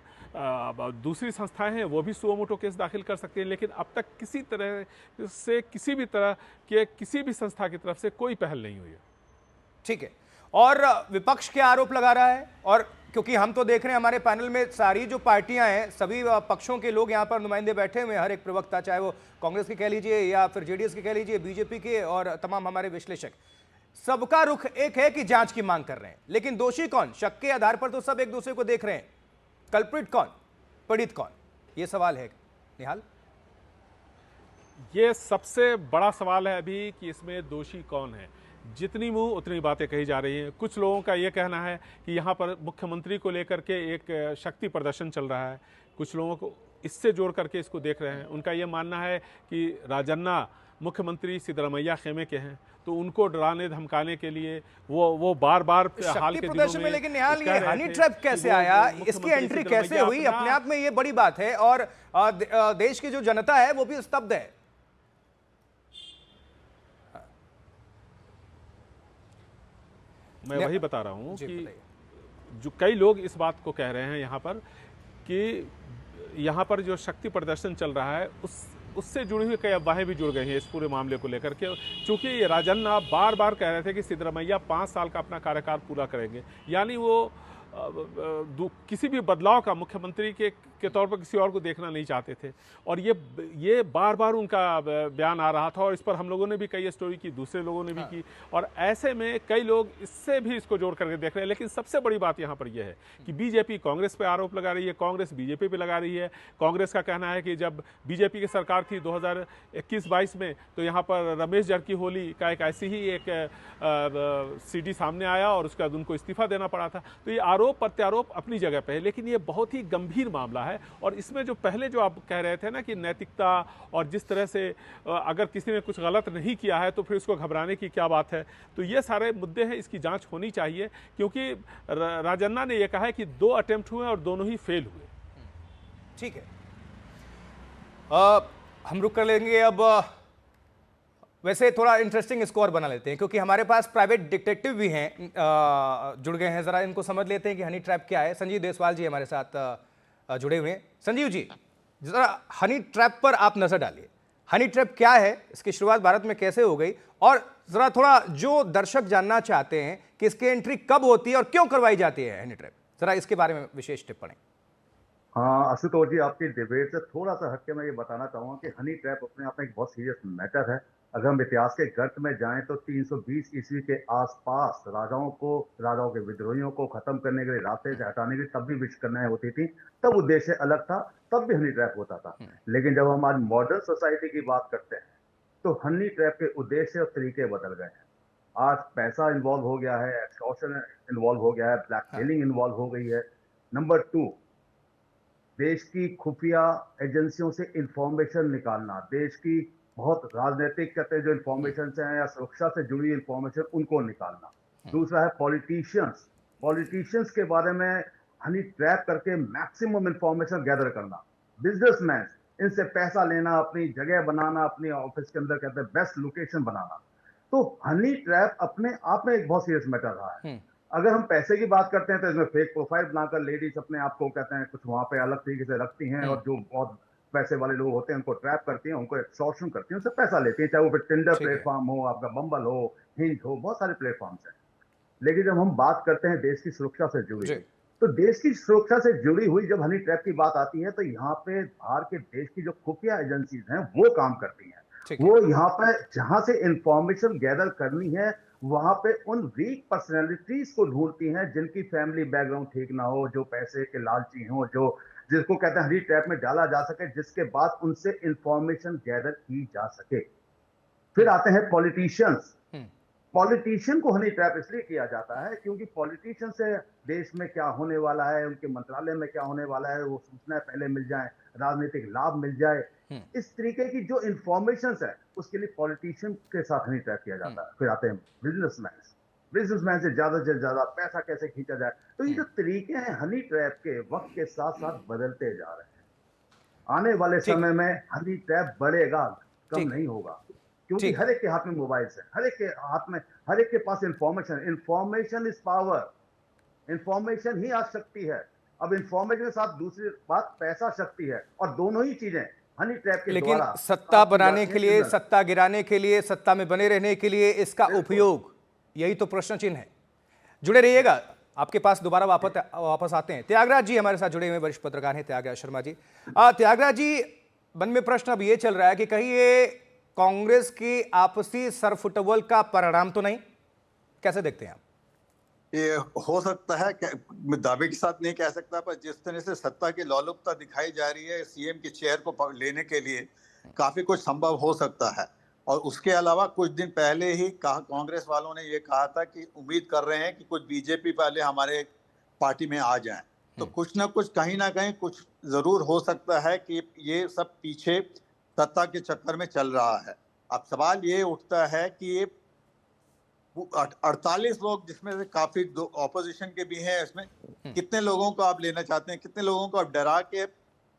दूसरी संस्थाएं हैं वो भी सुओ मोटो केस दाखिल कर सकते हैं। लेकिन अब तक किसी तरह से किसी भी तरह के किसी भी संस्था की तरफ से कोई पहल नहीं हुई है। ठीक है, और विपक्ष क्या आरोप लगा रहा है? और क्योंकि हम तो देख रहे हैं हमारे पैनल में सारी जो पार्टियां हैं, सभी पक्षों के लोग यहां पर नुमाइंदे बैठे हुए हैं, हर एक प्रवक्ता, चाहे वो कांग्रेस के कह लीजिए या फिर जेडीएस के कह लीजिए, बीजेपी के, और तमाम हमारे विश्लेषक, सबका रुख एक है कि जांच की मांग कर रहे हैं। लेकिन दोषी कौन? शक के आधार पर तो सब एक दूसरे को देख रहे हैं। कल्प्रिट कौन, पीड़ित कौन, ये सवाल है निहाल। ये सबसे बड़ा सवाल है अभी कि इसमें दोषी कौन है। जितनी मुंह उतनी बातें कही जा रही हैं। कुछ लोगों का ये कहना है कि यहाँ पर मुख्यमंत्री को लेकर के एक शक्ति प्रदर्शन चल रहा है, कुछ लोगों को इससे जोड़ करके इसको देख रहे हैं। उनका ये मानना है कि राजन्ना मुख्यमंत्री सिद्धरमैया खेमे के हैं, तो उनको डराने धमकाने के लिए वो बार बार हाल के दिनों में। लेकिन निहाल, ये हनी ट्रैप कैसे आया, इसकी एंट्री कैसे हुई, अपने आप में ये बड़ी बात है। और देश की जो जनता है वो भी स्तब्ध है। मैं वही बता रहा हूं कि जो कई लोग इस बात को कह रहे हैं यहाँ पर कि यहाँ पर जो शक्ति प्रदर्शन चल रहा है उससे जुड़ी हुई कई अफवाहें भी जुड़ गई हैं इस पूरे मामले को लेकर के। चूंकि राजन्ना बार बार कह रहे थे कि सिद्धरमैया 5 साल का अपना कार्यकाल पूरा करेंगे, यानी वो किसी भी बदलाव का मुख्यमंत्री के तौर पर किसी और को देखना नहीं चाहते थे। और ये बार बार उनका बयान आ रहा था, और इस पर हम लोगों ने भी कई स्टोरी की, दूसरे लोगों ने भी की, और ऐसे में कई लोग इससे भी इसको जोड़ करके देख रहे हैं। लेकिन सबसे बड़ी बात यहाँ पर यह है कि बीजेपी कांग्रेस पर आरोप लगा रही है, कांग्रेस बीजेपी पर लगा रही है। कांग्रेस का कहना है कि जब बीजेपी की सरकार थी 2021-22 में, तो यहाँ पर रमेश जरकीहोली का एक ऐसी ही एक CD सामने आया और उसके बाद उनको इस्तीफा देना पड़ा था। तो ये आरोप प्रत्यारोप अपनी जगह पे है, लेकिन ये बहुत ही गंभीर मामला है। और इसमें जो पहले जो आप कह रहे थे ना कि नैतिकता, और जिस तरह से अगर किसी ने कुछ गलत नहीं किया है तो फिर उसको घबराने की क्या बात है, तो ये सारे मुद्दे हैं, इसकी जांच होनी चाहिए। क्योंकि राजन्ना ने यह कहा है कि 2 अटेम्प्ट हुए और दोनों ही फेल हुए। ठीक है, हम रुक कर लेंगे अब। वैसे थोड़ा इंटरेस्टिंग स्कोर बना लेते हैं, क्योंकि हमारे पास प्राइवेट डिटेक्टिव भी हैं, जुड़ गए हैं। जरा इनको समझ लेते हैं कि हनी ट्रैप क्या है। संजीव देसवाल जी हमारे साथ जुड़े हुए हैं। संजीव जी, जरा हनी ट्रैप पर आप नजर डालिए। हनी ट्रैप क्या है, इसकी शुरुआत भारत में कैसे हो गई, और जरा थोड़ा जो दर्शक जानना चाहते हैं कि इसकी एंट्री कब होती है और क्यों करवाई जाती है हनी ट्रैप, जरा इसके बारे में विशेष टिप्पणी। हाँ आशुतोष जी, आपकी डिबेट से थोड़ा सा हटके मैं ये बताना चाहूंगा कि हनी ट्रैप अपने आप में एक बहुत सीरियस मैटर है। अगर हम इतिहास के गर्त में जाएं तो 320 ईस्वी के आसपास राजाओं के विद्रोहियों को खत्म करने के लिए, रास्ते से हटाने के लिए तब भी विश्वकर्माएं होती थी, तब उद्देश्य अलग था, तब भी हनी ट्रैप होता था। लेकिन जब हम आज मॉडर्न सोसाइटी की बात करते हैं तो हनी ट्रैप के उद्देश्य और तरीके बदल गए हैं। आज पैसा इन्वॉल्व हो गया है, एक्सटॉर्शन इन्वॉल्व हो गया है, ब्लैकमेलिंग इन्वॉल्व हो गई है। नंबर 2, देश की खुफिया एजेंसियों से इंफॉर्मेशन निकालना, देश की बहुत राजनीतिक कहते हैं जो इंफॉर्मेशन हैं या सुरक्षा से जुड़ी इंफॉर्मेशन, उनको निकालना। दूसरा है पॉलिटिशियंस के बारे में हनी ट्रैप करके मैक्सिमम इंफॉर्मेशन गैदर करना। बिजनेसमैन, इनसे पैसा लेना, अपनी जगह बनाना, अपनी ऑफिस के अंदर कहते हैं बेस्ट लोकेशन बनाना। तो हनी ट्रैप अपने आप में एक बहुत सीरियस मैटर रहा है। अगर हम पैसे की बात करते हैं तो इसमें फेक प्रोफाइल बनाकर लेडीज अपने आप को कहते हैं कुछ वहां पे अलग तरीके से रखती हैं, और जो बहुत पैसे वाले लोग होते हैं उनको ट्रैप करती हैं, उनको एक्सटॉर्शन करती हैं, उनसे पैसा लेती हैं, चाहे वो फिर टिंडर प्लेटफॉर्म हो, आपका बम्बल हो, हिंज हो, बहुत सारे प्लेटफॉर्म्स हैं। लेकिन जब हम बात करते हैं देश की सुरक्षा से जुड़ी, तो देश की सुरक्षा से जुड़ी हुई जब हनी ट्रैप की बात आती है तो यहाँ पे बाहर के देश की जो खुफिया एजेंसीज हैं वो काम करती हैं। वो यहाँ पे जहां से इंफॉर्मेशन गैदर करनी है वहां पे उन वीक पर्सनैलिटीज को ढूंढती हैं जिनकी फैमिली बैकग्राउंड ठीक ना हो, जो पैसे के लालची हो, जो जिसको कहते हैं हनी ट्रैप में डाला जा सके, जिसके बाद उनसे इंफॉर्मेशन गैदर की जा सके। फिर आते हैं पॉलिटिशियंस। पॉलिटिशियन को हनी ट्रैप इसलिए किया जाता है क्योंकि पॉलिटिशियन से देश में क्या होने वाला है, उनके मंत्रालय में क्या होने वाला है, वो सूचना पहले मिल जाए, राजनीतिक लाभ मिल जाए, इस तरीके की जो इंफॉर्मेशन है उसके लिए पॉलिटिशियन के साथ हनी ट्रैप किया जाता है। फिर आते हैं बिजनेसमैन से ज्यादा पैसा कैसे खींचा जाए। तो ये जो तरीके हैं हनी ट्रैप के वक्त के साथ साथ बदलते जा रहे हैं। आने वाले समय में हनी ट्रैप बढ़ेगा, कम नहीं होगा, क्योंकि हर एक के हाथ में मोबाइल है, हर एक के हाथ में, हर एक के पास इंफॉर्मेशन इज पावर। इंफॉर्मेशन ही आज शक्ति है। अब इंफॉर्मेशन के साथ दूसरी बात पैसा शक्ति है, और दोनों ही चीजें हनी ट्रैप के लेकिन द्वारा सत्ता बनाने के लिए, सत्ता गिराने के लिए, सत्ता में बने रहने के लिए इसका उपयोग, यही तो प्रश्न चिन्ह है। जुड़े रहिएगा, आपके पास दोबारा वापस आते हैं। त्यागराज जी हमारे साथ जुड़े हुए वरिष्ठ पत्रकार हैं, त्यागराज शर्मा जी। त्यागराज जी, मन में प्रश्न अब ये चल रहा है कि कहीं ये कांग्रेस की आपसी सरफुटबॉल का परिणाम तो नहीं? कैसे देखते हैं आप? ये हो सकता है, मैं दावे के साथ नहीं कह सकता, पर जिस तरह से सत्ता की लोलुपता दिखाई जा रही है सीएम की चेयर को लेने के लिए, काफी कुछ संभव हो सकता है। और उसके अलावा कुछ दिन पहले ही कांग्रेस वालों ने ये कहा था कि उम्मीद कर रहे हैं कि कुछ बीजेपी वाले हमारे पार्टी में आ जाएं। तो कुछ ना कुछ, कहीं ना कहीं कुछ जरूर हो सकता है कि ये सब पीछे सत्ता के चक्कर में चल रहा है। अब सवाल ये उठता है कि ये 48 लोग, जिसमें से काफी ऑपोजिशन के भी हैं, इसमें कितने लोगों को आप लेना चाहते हैं, कितने लोगों को आप डरा के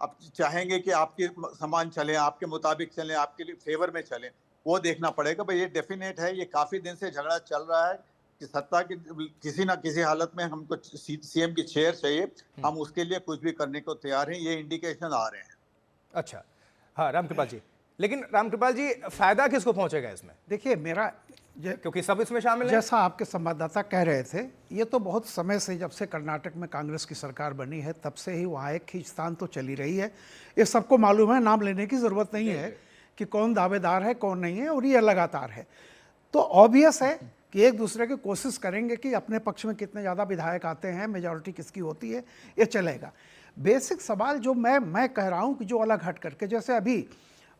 आप चाहेंगे कि आपके समान चले, आपके मुताबिक चले, आपके लिए फेवर में चले, वो देखना पड़ेगा। भाई ये डेफिनेट है, ये काफी दिन से झगड़ा चल रहा है कि सत्ता की किसी ना किसी हालत में हमको सीएम की चेयर चाहिए, हम उसके लिए कुछ भी करने को तैयार हैं, ये इंडिकेशन आ रहे हैं। अच्छा, हाँ रामकृपाल जी, लेकिन रामकृपाल जी फायदा किसको पहुंचेगा इसमें? देखिए, मेरा क्योंकि सब इसमें शामिल है। जैसा आपके संवाददाता कह रहे थे, ये तो बहुत समय से, जब से कर्नाटक में कांग्रेस की सरकार बनी है तब से ही वहाँ एक खींचतान तो चली रही है। ये सबको मालूम है, नाम लेने की ज़रूरत नहीं है कि कौन दावेदार है कौन नहीं है, और ये लगातार है। तो ऑब्वियस है कि एक दूसरे की कोशिश करेंगे कि अपने पक्ष में कितने ज़्यादा विधायक आते हैं, मेजॉरिटी किसकी होती है, ये चलेगा। बेसिक सवाल जो मैं कह रहा हूँ कि जो अलग हट करके, जैसे अभी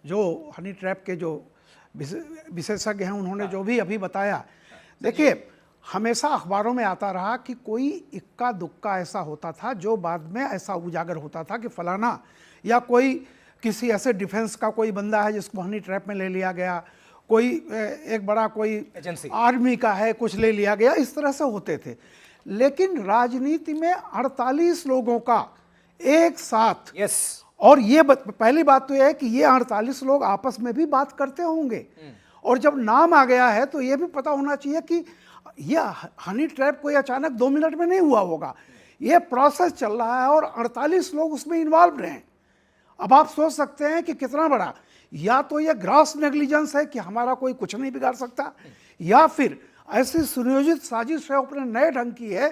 जो हनी ट्रैप के जो विशेषज्ञ हैं उन्होंने जो भी अभी बताया, देखिए हमेशा अखबारों में आता रहा कि कोई इक्का दुक्का ऐसा होता था जो बाद में ऐसा उजागर होता था कि फलाना या कोई किसी ऐसे डिफेंस का कोई बंदा है जिसको हनी ट्रैप में ले लिया गया, कोई एक बड़ा कोई आर्मी का है कुछ ले लिया गया, इस तरह से होते थे। लेकिन राजनीति में 48 लोगों का एक साथ, और ये पहली बात तो यह है कि ये 48 लोग आपस में भी बात करते होंगे, और जब नाम आ गया है तो ये भी पता होना चाहिए कि ये हनी ट्रैप कोई अचानक 2 मिनट में नहीं हुआ होगा, ये प्रोसेस चल रहा है और 48 लोग उसमें इन्वॉल्व हैं। अब आप सोच सकते हैं कि कितना बड़ा, या तो ये ग्रास नेग्लिजेंस है कि हमारा कोई कुछ नहीं बिगाड़ सकता, या फिर ऐसी सुनियोजित साजिश है अपने नए ढंग की है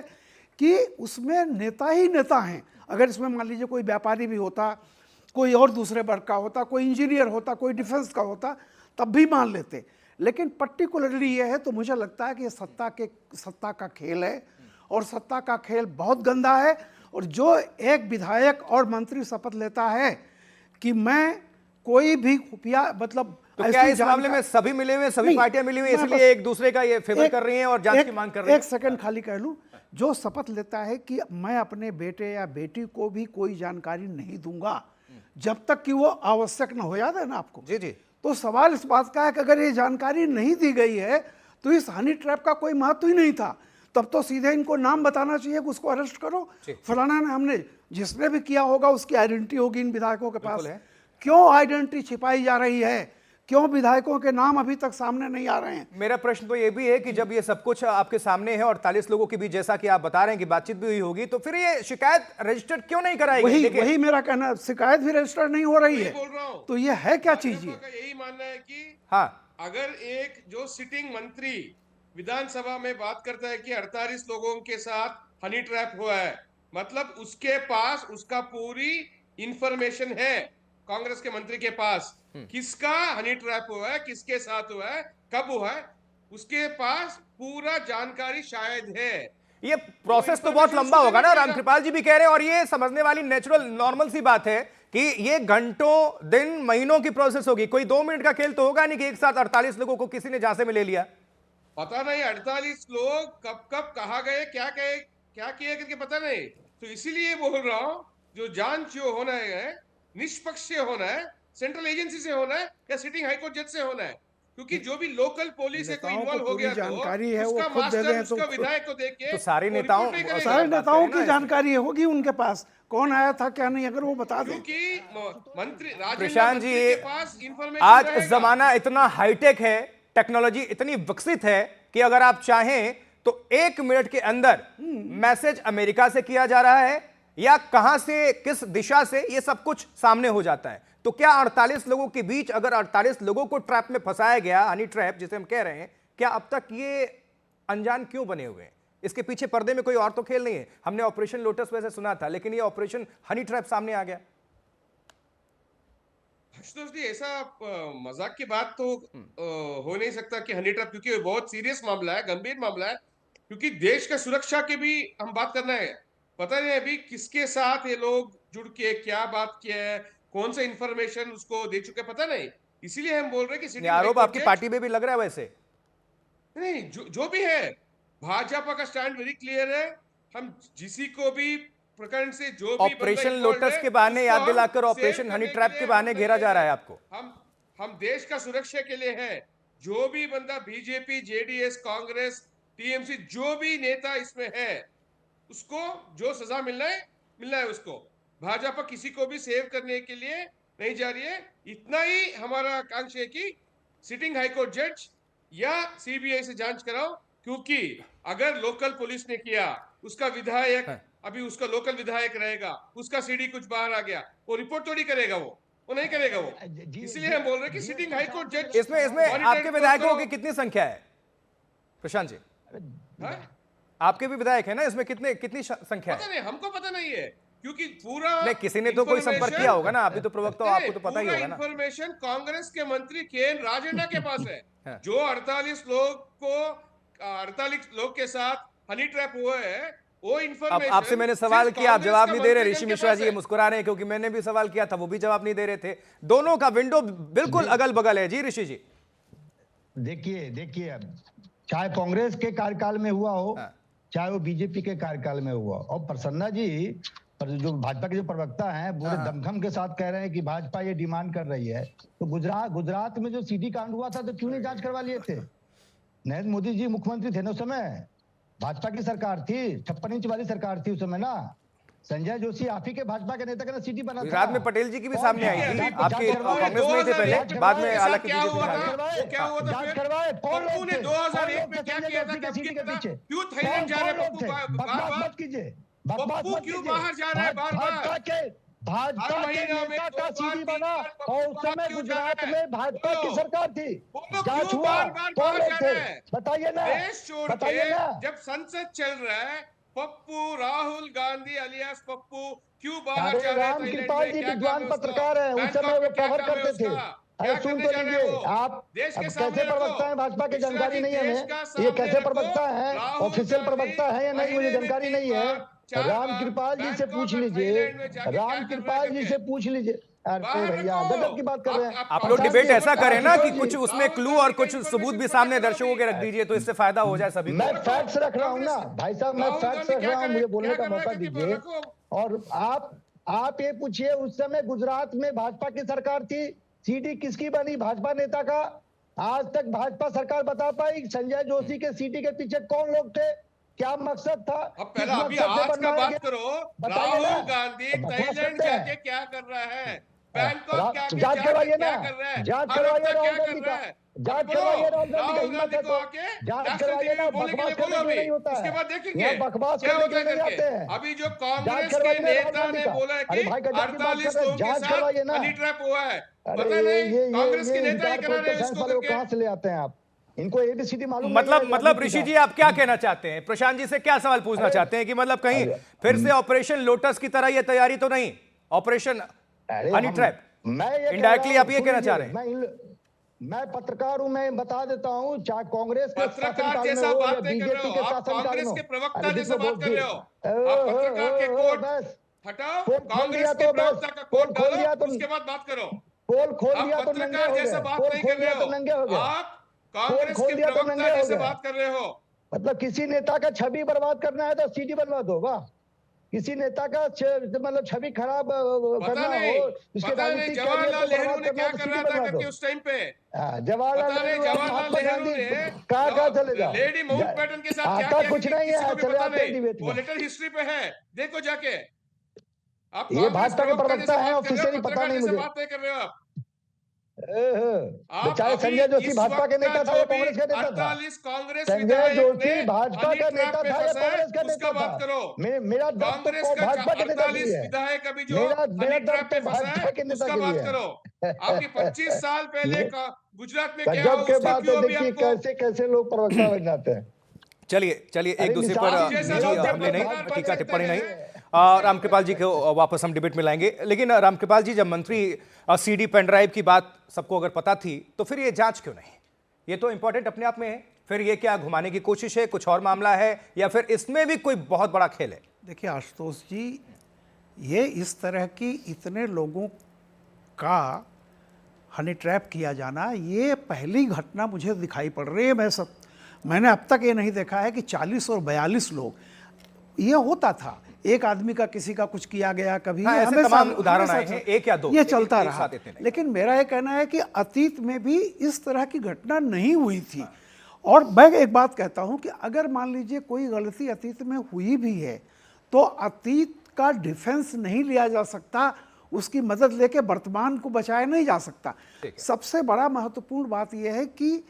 कि उसमें नेता ही नेता हैं। अगर इसमें मान लीजिए कोई व्यापारी भी होता, कोई और दूसरे वर्ग का होता, कोई इंजीनियर होता, कोई डिफेंस का होता, तब भी मान लेते। लेकिन पर्टिकुलरली ये है, तो मुझे लगता है कि ये सत्ता का खेल है, और सत्ता का खेल बहुत गंदा है। और जो एक विधायक और मंत्री शपथ लेता है कि मैं कोई भी खुफिया, मतलब तो क्या इस मामले में सभी मिले हुए, सभी पार्टियां मिली हुई, इसलिए एक दूसरे का ये फेवर कर रही हैं और जांच की मांग कर रही हैं? एक सेकंड खाली कह लूं, जो शपथ लेता है कि मैं अपने बेटे या बेटी को भी कोई जानकारी नहीं दूंगा जब तक कि वो आवश्यक न हो, याद है ना आपको? जी जी। तो सवाल इस बात का है कि अगर ये जानकारी नहीं दी गई है तो इस हनी ट्रैप का कोई महत्व ही नहीं था। तब तो सीधे इनको नाम बताना चाहिए कि उसको अरेस्ट करो, फलाना ने, हमने जिसने भी किया होगा उसकी आइडेंटिटी होगी इन विधायकों के पास। क्यों आइडेंटिटी छिपाई जा रही है? क्यों विधायकों के नाम अभी तक सामने नहीं आ रहे हैं? मेरा प्रश्न तो ये भी है कि जब ये सब कुछ आपके सामने है और 48 लोगों के बीच, जैसा कि आप बता रहे हैं कि बातचीत भी हुई होगी, तो फिर ये शिकायत रजिस्टर्ड क्यों नहीं कराई गई? वही मेरा कहना, शिकायत भी रजिस्टर्ड नहीं हो रही है। तो ये है क्या चीज? यही मानना है कि हाँ, अगर एक जो सिटिंग मंत्री विधानसभा में बात करता है कि 48 लोगों के साथ हनी ट्रैप हुआ है, मतलब उसके पास उसका पूरी इंफॉर्मेशन है, कांग्रेस के मंत्री के पास, किसका हनी ट्रैप हुआ है, किसके साथ हुआ है, कब हुआ है, उसके पास पूरा जानकारी शायद है। ये प्रोसेस तो बहुत लंबा होगा ना, रामकृपाल जी भी कह रहे हैं, और ये समझने वाली नेचुरल नॉर्मल सी बात है कि ये घंटों दिन महीनों की प्रोसेस होगी। कोई 2 मिनट का खेल तो होगा नहीं कि एक साथ 48 लोगों को किसी ने झांसे में ले लिया। पता नहीं 48 लोग कब कब कहा गए, क्या किए करके पता नहीं। तो इसीलिए बोल रहा हूं, जो जांच जो होना है निष्पक्ष से होना है, सेंट्रल एजेंसी से होना है या सिटिंग हाईकोर्ट जज से होना है, क्योंकि जो भी लोकल पुलिस है कोई इन्वॉल्व हो गया जानकारी है, तो वो उसका खुद दे दें मास्टर, तो उसका विधायक को देख के तो सारे नेताओं की जानकारी होगी उनके पास, कौन आया था क्या नहीं, अगर वो बता दें। क्योंकि मंत्री प्रशांत जी, के पास इंफॉर्मेशन आज जमाना इतना हाईटेक है, टेक्नोलॉजी इतनी विकसित है कि अगर आप चाहें तो 1 मिनट के अंदर मैसेज अमेरिका से किया जा रहा है या कहां से, किस दिशा से, ये सब कुछ सामने हो जाता है। तो क्या 48 लोगों के बीच अगर 48 लोगों को ट्रैप में फंसाया गया, हनी ट्रैप जिसे हम कह रहे हैं, क्या अब तक ये अनजान क्यों बने हुए हैं? इसके पीछे पर्दे में कोई और तो खेल नहीं है। हमने ऑपरेशन लोटस वैसे सुना था, लेकिन ये ऑपरेशन हनी ट्रैप सामने आ गया। आशुतोष जी, ऐसा मजाक की बात तो हो नहीं सकता कि हनी ट्रैप, क्योंकि बहुत सीरियस मामला है, गंभीर मामला है, क्योंकि देश का सुरक्षा की भी हम बात करना है। पता नहीं अभी किसके साथ ये लोग जुड़ के क्या बात किया है, कौन सा इंफॉर्मेशन उसको दे चुके, पता नहीं। इसीलिए हम बोल रहे हैं कि आरोप आपकी पार्टी में भी लग रहा है वैसे नहीं, जो भी है, भाजपा का स्टैंड वेरी क्लियर है। हम जिसी को भी प्रकरण से जो भी ऑपरेशन लोटस के बहाने याद दिलाकर ऑपरेशन हनी ट्रैप के बहाने घेरा जा रहा है आपको। हम देश का सुरक्षा के लिए है। जो भी बंदा बीजेपी, जेडीएस, कांग्रेस, टीएमसी, जो भी नेता इसमें है, उसको जो सजा मिलना है उसको। भाजपा किसी को भी सेव करने के लिए नहीं जा रही है। इतना ही हमारा आकांक्षा है कि सिटिंग हाईकोर्ट जज या सीबीआई से जांच कराओ, क्योंकि अगर लोकल पुलिस ने किया, उसका विधायक अभी उसका लोकल विधायक रहेगा, उसका सीडी कुछ बाहर आ गया, वो रिपोर्ट थोड़ी करेगा, वो नहीं करेगा वो। इसलिए हम बोल रहे हैं कि सिटिंग हाईकोर्ट जज। इसमें आपके विधायकों की कितनी संख्या है प्रशांत जी? आपके भी विधायक है ना इसमें, कितनी संख्या है? पता नहीं, हमको पता नहीं है, क्योंकि पूरा नहीं, किसी ने तो कोई संपर्क किया होगा ना, आप भी तो प्रवक्ता हो, आपको तो पता ही होगा ना। इंफॉर्मेशन कांग्रेस के मंत्री के.एन. राजन्ना के पास है। जो 48 लोग के साथ हनी ट्रैप हुआ है, वो इंफॉर्मेशन आपसे मैंने सवाल किया, आप जवाब नहीं दे रहे। ऋषि मिश्रा जी मुस्कुरा रहे हैं, क्योंकि मैंने भी सवाल किया था, वो भी जवाब नहीं दे रहे थे। दोनों का विंडो बिल्कुल अगल बगल है। जी ऋषि जी, देखिए अब चाहे कांग्रेस के कार्यकाल में हुआ हो, चाहे वो बीजेपी के कार्यकाल में हुआ, और प्रसन्ना जी जो भाजपा के जो प्रवक्ता हैं पूरे दमखम के साथ कह रहे हैं कि भाजपा ये डिमांड कर रही है, तो गुजरात में जो सीडी कांड हुआ था तो क्यों नहीं जांच करवा लिए थे? नरेंद्र मोदी जी मुख्यमंत्री थे ना उस समय, भाजपा की सरकार थी, 56 इंच वाली सरकार थी उस समय ना। संजय जोशी आप ही के भाजपा के नेता का ना सीडी बना था। गुजरात में पटेल जी की भी सामने आई थी, आपके कांग्रेस में थे पहले, बाद में हालांकि क्या हुआ था? पप्पू ने 2001 में क्या किया था? क्यों थाईलैंड जा रहे हैं पप्पू? क्यों बाहर जा रहे हैं बार-बार? भाजपा के नेता का सीडी बना, और उस समय गुजरात में भाजपा की सरकार थी, जांच हुआ, कौन लोग थे बताइए ना, देश छोड़ के जब संसद चल रहा है, पप्पू, राहुल गांधी अलियास पप्पू क्यों बाहर जा रहे हैं? रामकृपाल जी विद्वान पत्रकार हैं, उस समय वो कवर करते थे। अरे सुन तो लीजिए, आप कैसे प्रवक्ता हैं भाजपा की जानकारी नहीं है हमें, ये कैसे प्रवक्ता हैं, ऑफिशियल प्रवक्ता है या नहीं मुझे जानकारी नहीं है। रामकृपाल जी से पूछ लीजिए, रामकृपाल जी से पूछ लीजिए। अरे भैया गजब की बात कर रहे हैं आप लोग। डिबेट ऐसा करें ना कि कुछ उसमें क्लू और कुछ सबूत भी सामने दर्शकों के रख दीजिए, तो इससे फायदा हो जाए सभी। मैं फैक्ट्स रख रहा हूँ ना भाई साहब, मैं फैक्ट्स रख रहा हूँ, मुझे बोलने का मौका दीजिए। और आप ये पूछिए, उस समय गुजरात में भाजपा की सरकार थी, सीडी किसकी बनी? भाजपा नेता का। आज तक भाजपा सरकार बता पाई संजय जोशी के सीडी के पीछे कौन लोग थे, क्या मकसद था? अब पहले अभी आज का बात करो, राहुल गांधी थाईलैंड जाके क्या कर रहा है? बैंकॉक जांच करवाइए ना, जांच करवाइए राहुल गांधी का, जांच करवाइए राहुल गांधी का, हिम्मत है तो जांच करवाइए ना। बकवास करने के लिए नहीं होता है, उसके बाद देखेंगे बकवास करने के लिए नहीं आते हैं। अभी जो कांग्रेस के नेता ने बोला है कि 48 लोगों के साथ हनी ट्रैप हुआ है, पता नहीं कांग्रेस के नेता ही करा रहे हैं इसको। कहां से ले आते हैं आप? इनको एबीसीडी मालूम मतलब ऋषि जी आप क्या कहना चाहते हैं? प्रशांत जी से क्या सवाल पूछना चाहते हैं कि मतलब कहीं फिर से ऑपरेशन लोटस की तरह ये तैयारी तो नहीं, ऑपरेशन हनी ट्रैप? मैं ये इनडायरेक्टली आप ये कहना चाह रहे हैं? मैं पत्रकार हूं, मैं बता देता हूं, चाहे कांग्रेस के पत्रकार जैसा बात नहीं कर रहे हो आप, कांग्रेस के प्रवक्ता जैसा बात कर रहे हो आप। पत्रकार के कोट हटाओ, कांग्रेस के प्रवक्ता का कोट डालो, उसके बाद बात करो। पोल खोल दिया तो नंगे हो गए, जैसा बात पोल नहीं खोल कर रहे दिया तो नंगे हो हो गए, आप, कांग्रेस खोल के दिया तो प्रवक्ता नंगे हो जैसे गए। बात कर रहे हो। मतलब किसी नेता का छवि बर्बाद करना है तो सीडी बनवा दो, वाह। किसी नेता का मतलब छवि खराब करना हो, उसके राजनीतिक जवाहरलाल नेहरू ने क्या कर रहा था करके उस टाइम पे, जवाहरलाल नेहरू ने कहाँ चले जाओ, लेडी माउंटबेटन के साथ क्या आता किया कुछ नहीं है, चले जाते हैं डिबेट वो में। लेटर हिस्ट्री पे है, देखो जाके। आप ये भाजपा के प्रवक्ता है, ऑफिशियली पता नहीं मुझे। बात नहीं कर रहे हो आप। चाहे संजय जोशी भाजपा के नेता था या कांग्रेस का नेता था, संजय जोशी भाजपा का नेता था या कांग्रेस का नेता था, मेरा दर्द तो भाजपा के नेता के लिए है, मेरा दर्द तो भाजपा के नेता के लिए है। आपकी 25 साल पहले गुजरात में क्या गजब के बात है, देखिए कैसे कैसे लोग प्रवक्ता बन जाते हैं। चलिए एक दूसरे पर हमले नहीं, टीका टिप्पणी नहीं। रामकृपाल जी को वापस हम डिबेट में लाएंगे, लेकिन रामकृपाल जी, जब मंत्री सीडी पेन ड्राइव की बात सबको अगर पता थी तो फिर ये जांच क्यों नहीं? ये तो इंपॉर्टेंट अपने आप में है, फिर ये क्या घुमाने की कोशिश है, कुछ और मामला है, या फिर इसमें भी कोई बहुत बड़ा खेल है? देखिए आशुतोष जी, ये इस तरह की इतने लोगों का हनी ट्रैप किया जाना, ये पहली घटना मुझे दिखाई पड़ रही है। मैंने अब तक ये नहीं देखा है कि 40 और 42 लोग, ये होता था एक आदमी का किसी का कुछ किया गया कभी, ऐसे तमाम उदाहरण आए हैं, एक या दो, ये चलता रहा। लेकिन मेरा ये कहना है कि अतीत में भी इस तरह की घटना नहीं हुई थी। और मैं एक बात कहता हूं कि अगर मान लीजिए कोई गलती अतीत में हुई भी है तो अतीत का डिफेंस नहीं लिया जा सकता, उसकी मदद लेके वर्तमान को बचाया नहीं जा सकता। सबसे बड़ा महत्वपूर्ण बात यह है कि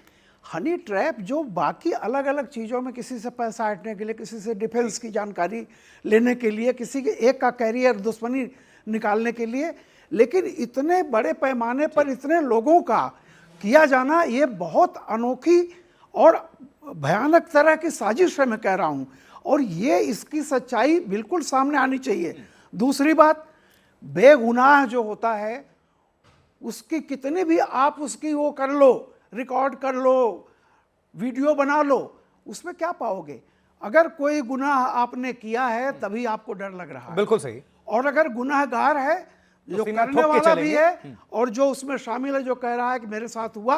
हनी ट्रैप जो बाकी अलग अलग चीज़ों में, किसी से पैसा हटने के लिए, किसी से डिफेंस की जानकारी लेने के लिए, किसी के एक का कैरियर दुश्मनी निकालने के लिए, लेकिन इतने बड़े पैमाने पर इतने लोगों का किया जाना, ये बहुत अनोखी और भयानक तरह की साजिश है, मैं कह रहा हूँ। और ये इसकी सच्चाई बिल्कुल सामने आनी चाहिए। दूसरी बात, बेगुनाह जो होता है उसकी कितनी भी आप उसकी वो कर लो, रिकॉर्ड कर लो, वीडियो बना लो, उसमें क्या पाओगे? अगर कोई गुनाह आपने किया है तभी आपको डर लग रहा है। बिल्कुल सही। और अगर गुनाहगार है, जो करने वाला भी है और जो उसमें शामिल है, जो कह रहा है कि मेरे साथ हुआ,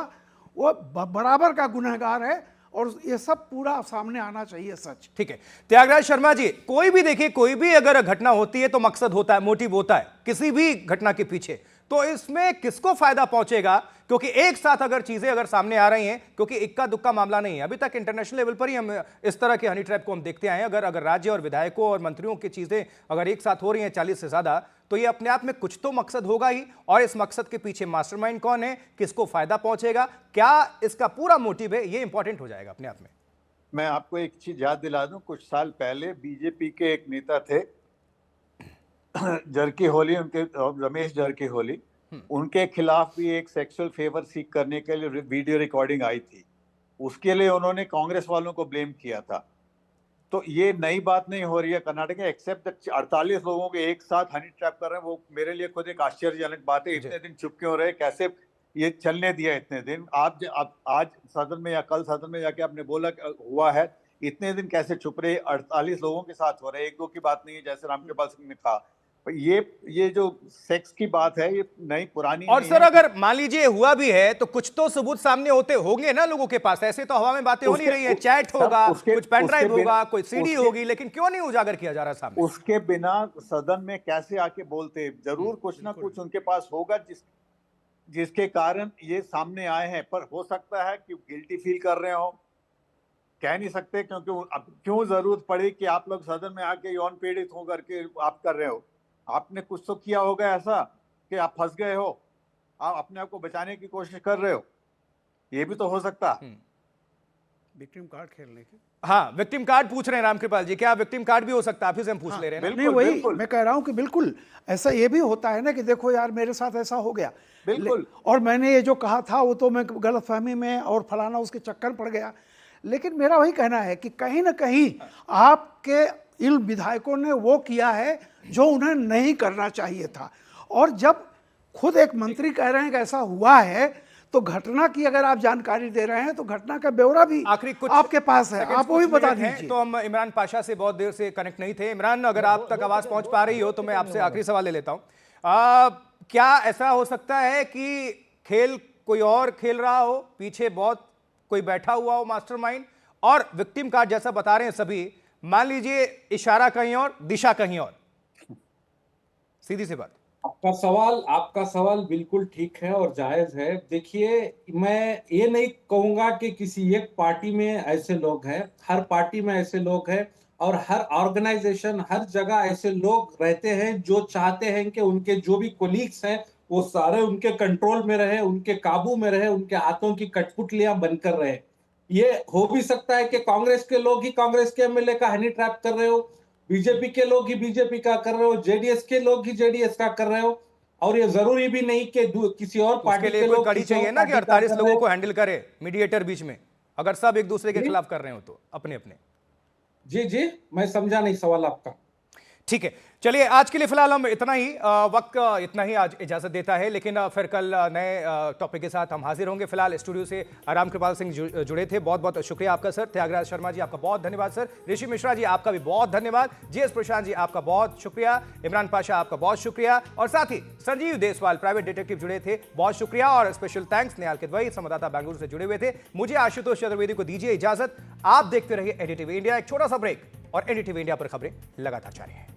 वो बराबर का गुनहगार है। और ये सब पूरा सामने आना चाहिए, सच। ठीक है, त्यागराज शर्मा जी, कोई भी देखिए, कोई भी अगर घटना होती है तो मकसद होता है, मोटिव होता है किसी भी घटना के पीछे, तो इसमें किसको फायदा पहुंचेगा? क्योंकि एक साथ अगर चीजें अगर सामने आ रही हैं, क्योंकि इक्का दुक्का मामला नहीं है, अभी तक इंटरनेशनल लेवल पर ही हम इस तरह के हनी ट्रैप को हम देखते आए हैं। अगर राज्य और विधायकों और मंत्रियों की चीजें अगर एक साथ हो रही हैं 40 से ज्यादा, तो ये अपने आप में कुछ तो मकसद होगा ही। और इस मकसद के पीछे मास्टरमाइंड कौन है, किसको फायदा पहुंचेगा, क्या इसका पूरा मोटिव है, ये इंपॉर्टेंट हो जाएगा अपने आप में। मैं आपको एक चीज याद दिला दूं, कुछ साल पहले बीजेपी के एक नेता थे जरकी होली, उनके रमेश जरकी होली, उनके खिलाफ भी एक सेक्सुअल फेवर सीख करने के लिए वीडियो रिकॉर्डिंग आई थी। उसके लिए उन्होंने कांग्रेस वालों को ब्लेम किया था। तो ये नई बात नहीं हो रही है कर्नाटक में, एक्सेप्ट 48 लोगों के एक साथ हनी ट्रैप कर रहे हैं, वो मेरे लिए खुद एक आश्चर्यजनक बात है। इतने दिन चुप क्यों रहे, कैसे ये चलने दिया इतने दिन? आप आज सदन में या कल सदन में जाके आपने बोला हुआ है, इतने दिन कैसे चुप रहे? 48 लोगों के साथ हो रहे, एक दो की बात नहीं है, जैसे रामकृपाल सिंह ने कहा। ये जो सेक्स की बात है, ये नई पुरानी और सर, अगर मान लीजिए हुआ भी है तो कुछ तो सबूत सामने होंगे ना लोगों के पास। ऐसे तो हवा में बातें हो नहीं रही है, चैट होगा, कुछ पेन ड्राइव होगा, कोई सीडी होगी, लेकिन क्यों नहीं उजागर किया जा रहा सामने? उसके बिना सदन में कैसे आके बोलते? जरूर कुछ ना कुछ उनके पास होगा जिसके कारण ये सामने आए हैं। पर हो सकता है कि गिल्टी फील कर रहे हो, कह नहीं सकते, क्योंकि अब क्यों जरूरत पड़ी कि आप लोग सदन में आके यौन पीड़ित हो करके आप कर रहे हो? आपने कुछ तो किया होगा ऐसा कि आप फंस गए हो, आप अपने आप को बचाने की कोशिश कर रहे हो, ये भी तो हो सकता। विक्टिम कार्ड खेलने की, हाँ, विक्टिम कार्ड पूछ रहे हैं रामकृपाल जी, क्या विक्टिम कार्ड भी हो सकता है? आप ही से हम पूछ ले रहे हैं। नहीं, वही मैं कह रहा हूं कि बिल्कुल ऐसा ये भी होता है ना कि देखो यार, मेरे साथ ऐसा हो गया, बिल्कुल, और मैंने ये जो कहा था वो तो मैं गलतफहमी में और फलाना उसके चक्कर पड़ गया। लेकिन मेरा वही कहना है कि कहीं ना कहीं आपके इन विधायकों ने वो किया है जो उन्हें नहीं करना चाहिए था। और जब खुद एक मंत्री कह रहे हैं कि ऐसा हुआ है, तो घटना की अगर आप जानकारी दे रहे हैं तो घटना का ब्यौरा भी आखिरी कुछ आपके पास है, आप वो भी बता मिनट हैं, दीजिए। तो हम इमरान पाशा से बहुत देर से कनेक्ट नहीं थे। इमरान, अगर आप तक आवाज पहुंच पा रही हो तो मैं आपसे आखिरी सवाल ले लेता हूं। क्या ऐसा हो सकता है कि खेल कोई और खेल रहा हो, पीछे बहुत कोई बैठा हुआ हो मास्टरमाइंड, और विक्टिम कार्ड जैसा बता रहे हैं सभी, मान लीजिए इशारा कहीं और, दिशा कहीं और? सीधी सी बात। आपका सवाल बिल्कुल ठीक है और जायज है। देखिए, मैं ये नहीं कहूंगा कि किसी एक पार्टी में ऐसे लोग हैं, हर पार्टी में ऐसे लोग हैं और हर ऑर्गेनाइजेशन, हर जगह ऐसे लोग रहते हैं जो चाहते हैं कि उनके जो भी कोलीग्स हैं वो सारे उनके कंट्रोल में रहे, उनके काबू में रहे, उनके हाथों की कठपुतलियां बनकर रहे। ये हो भी सकता है कि कांग्रेस के लोग ही कांग्रेस के एमएलए का हनी ट्रैप कर रहे हो, बीजेपी के लोग ही बीजेपी का कर रहे हो, जेडीएस के लोग ही जेडीएस का कर रहे हो, और ये जरूरी भी नहीं कि किसी और पार्टी के लोग कड़ी चाहिए ना कि 48 लोगों को हैंडल करे मीडिएटर बीच में, अगर सब एक दूसरे के खिलाफ कर रहे हो तो अपने अपने। जी, मैं समझा नहीं सवाल आपका। ठीक है, चलिए आज के लिए फिलहाल हम इतना ही, वक्त इतना ही आज इजाजत देता है, लेकिन फिर कल नए टॉपिक के साथ हम हाजिर होंगे। फिलहाल स्टूडियो से रामकृपाल सिंह जुड़े थे, बहुत बहुत शुक्रिया आपका सर। त्यागराज शर्मा जी आपका बहुत धन्यवाद सर। ऋषि मिश्रा जी आपका भी बहुत धन्यवाद। जीएस प्रशांत जी आपका बहुत शुक्रिया। इमरान पाशा आपका बहुत शुक्रिया, और साथ ही संजीव देसवाल प्राइवेट डिटेक्टिव जुड़े थे, बहुत शुक्रिया। और स्पेशल थैंक्स निहाल किदवई संवाददाता बेंगलुरु से जुड़े हुए थे। मुझे आशुतोष चतुर्वेदी को दीजिए इजाजत। आप देखते रहिए एनडीटीवी इंडिया। एक छोटा सा ब्रेक और एनडीटीवी इंडिया पर खबरें लगातार जारी है।